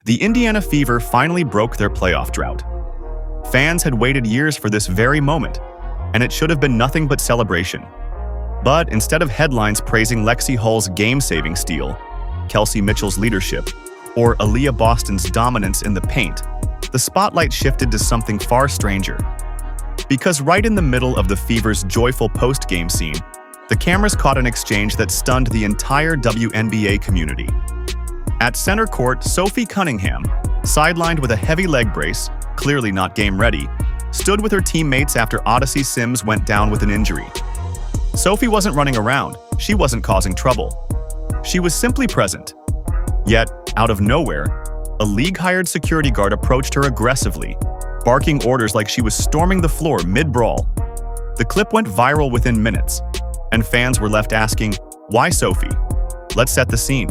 The Indiana Fever finally broke their playoff drought. Fans had waited years for this very moment, and it should have been nothing but celebration. But instead of headlines praising Lexie Hull's game-saving steal, Kelsey Mitchell's leadership, or Aaliyah Boston's dominance in the paint, the spotlight shifted to something far stranger. Because right in the middle of the Fever's joyful post-game scene, the cameras caught an exchange that stunned the entire WNBA community. At center court, Sophie Cunningham, sidelined with a heavy leg brace, clearly not game-ready, stood with her teammates after Odyssey Sims went down with an injury. Sophie wasn't running around, she wasn't causing trouble. She was simply present. Yet, out of nowhere, a league-hired security guard approached her aggressively, barking orders like she was storming the floor mid-brawl. The clip went viral within minutes, and fans were left asking, "Why Sophie? Let's set the scene."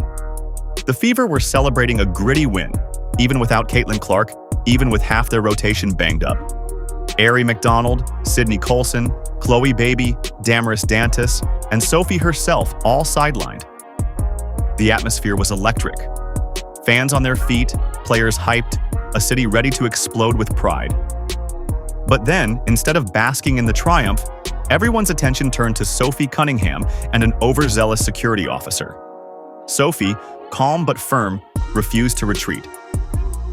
The Fever were celebrating a gritty win, even without Caitlin Clark, even with half their rotation banged up. Aari McDonald, Sydney Colson, Chloe Baby, Damaris Dantas, and Sophie herself all sidelined. The atmosphere was electric. Fans on their feet, players hyped, a city ready to explode with pride. But then, instead of basking in the triumph, everyone's attention turned to Sophie Cunningham and an overzealous security officer. Sophie, calm but firm, refused to retreat.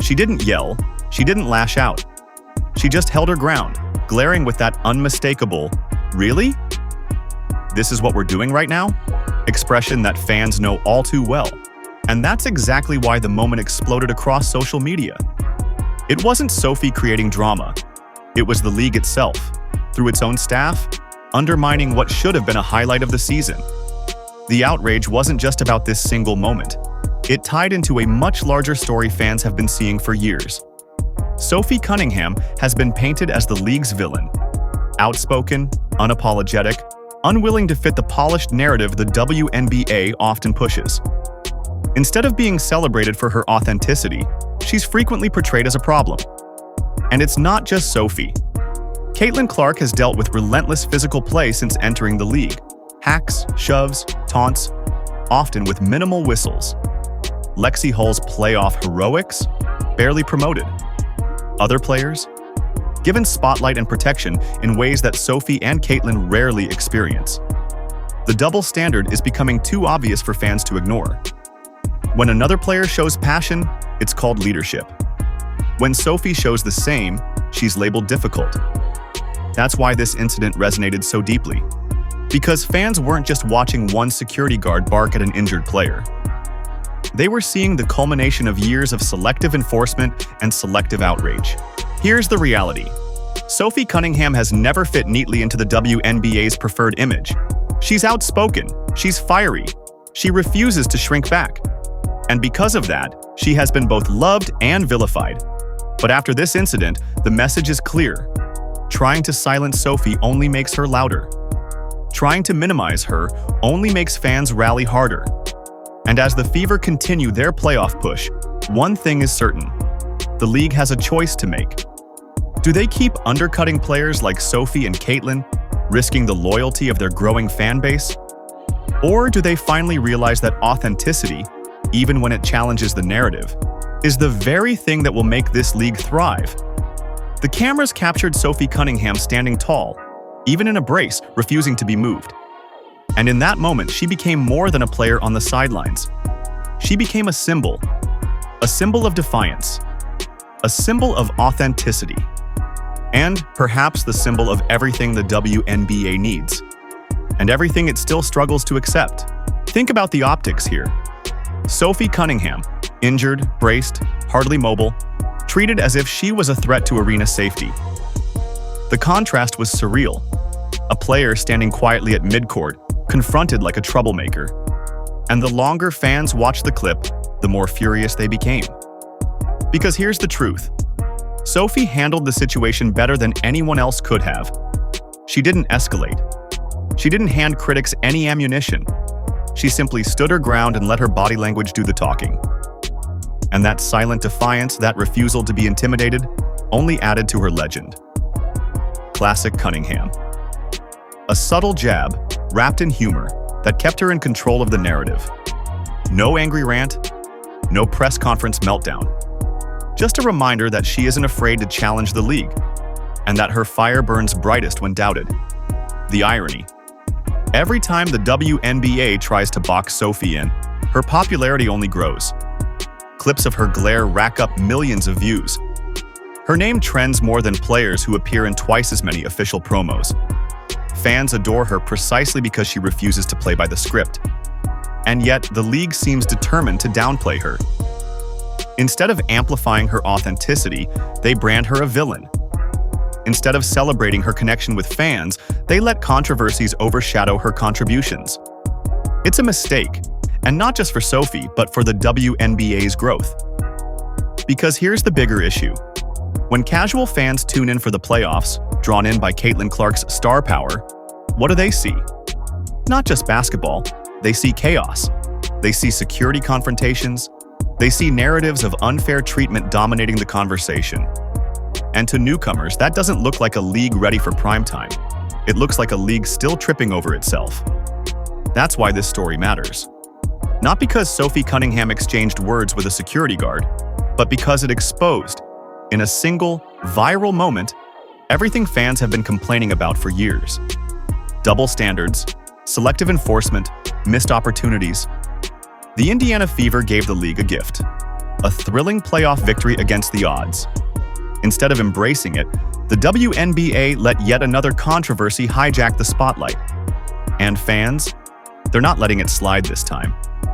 She didn't yell, she didn't lash out. She just held her ground, glaring with that unmistakable, "Really? This is what we're doing right now?" expression that fans know all too well. And that's exactly why the moment exploded across social media. It wasn't Sophie creating drama. It was the league itself, through its own staff, undermining what should have been a highlight of the season. The outrage wasn't just about this single moment. It tied into a much larger story fans have been seeing for years. Sophie Cunningham has been painted as the league's villain. Outspoken, unapologetic, unwilling to fit the polished narrative the WNBA often pushes. Instead of being celebrated for her authenticity, she's frequently portrayed as a problem. And it's not just Sophie. Caitlin Clark has dealt with relentless physical play since entering the league. Hacks, shoves, taunts, often with minimal whistles. Lexie Hull's playoff heroics? Barely promoted. Other players? Given spotlight and protection in ways that Sophie and Caitlin rarely experience. The double standard is becoming too obvious for fans to ignore. When another player shows passion, it's called leadership. When Sophie shows the same, she's labeled difficult. That's why this incident resonated so deeply. Because fans weren't just watching one security guard bark at an injured player. They were seeing the culmination of years of selective enforcement and selective outrage. Here's the reality. Sophie Cunningham has never fit neatly into the WNBA's preferred image. She's outspoken, she's fiery, she refuses to shrink back. And because of that, she has been both loved and vilified. But after this incident, the message is clear. Trying to silence Sophie only makes her louder. Trying to minimize her only makes fans rally harder. And as the Fever continue their playoff push, one thing is certain. The league has a choice to make. Do they keep undercutting players like Sophie and Caitlin, risking the loyalty of their growing fan base? Or do they finally realize that authenticity, even when it challenges the narrative, is the very thing that will make this league thrive? The cameras captured Sophie Cunningham standing tall, even in a brace, refusing to be moved. And in that moment, she became more than a player on the sidelines. She became a symbol of defiance, a symbol of authenticity, and perhaps the symbol of everything the WNBA needs, and everything it still struggles to accept. Think about the optics here. Sophie Cunningham, injured, braced, hardly mobile, treated as if she was a threat to arena safety. The contrast was surreal. A player standing quietly at midcourt, confronted like a troublemaker. And the longer fans watched the clip, the more furious they became. Because here's the truth. Sophie handled the situation better than anyone else could have. She didn't escalate. She didn't hand critics any ammunition. She simply stood her ground and let her body language do the talking. And that silent defiance, that refusal to be intimidated, only added to her legend. Classic Cunningham. A subtle jab, wrapped in humor, that kept her in control of the narrative. No angry rant, no press conference meltdown. Just a reminder that she isn't afraid to challenge the league, and that her fire burns brightest when doubted. The irony. Every time the WNBA tries to box Sophie in, her popularity only grows. Clips of her glare rack up millions of views. Her name trends more than players who appear in twice as many official promos. Fans adore her precisely because she refuses to play by the script. And yet, the league seems determined to downplay her. Instead of amplifying her authenticity, they brand her a villain. Instead of celebrating her connection with fans, they let controversies overshadow her contributions. It's a mistake, and not just for Sophie, but for the WNBA's growth. Because here's the bigger issue. When casual fans tune in for the playoffs, drawn in by Caitlin Clark's star power, what do they see? Not just basketball, they see chaos. They see security confrontations. They see narratives of unfair treatment dominating the conversation. And to newcomers, that doesn't look like a league ready for primetime. It looks like a league still tripping over itself. That's why this story matters. Not because Sophie Cunningham exchanged words with a security guard, but because it exposed, in a single, viral moment, everything fans have been complaining about for years. Double standards, selective enforcement, missed opportunities. The Indiana Fever gave the league a gift, a thrilling playoff victory against the odds. Instead of embracing it, the WNBA let yet another controversy hijack the spotlight. And fans? They're not letting it slide this time.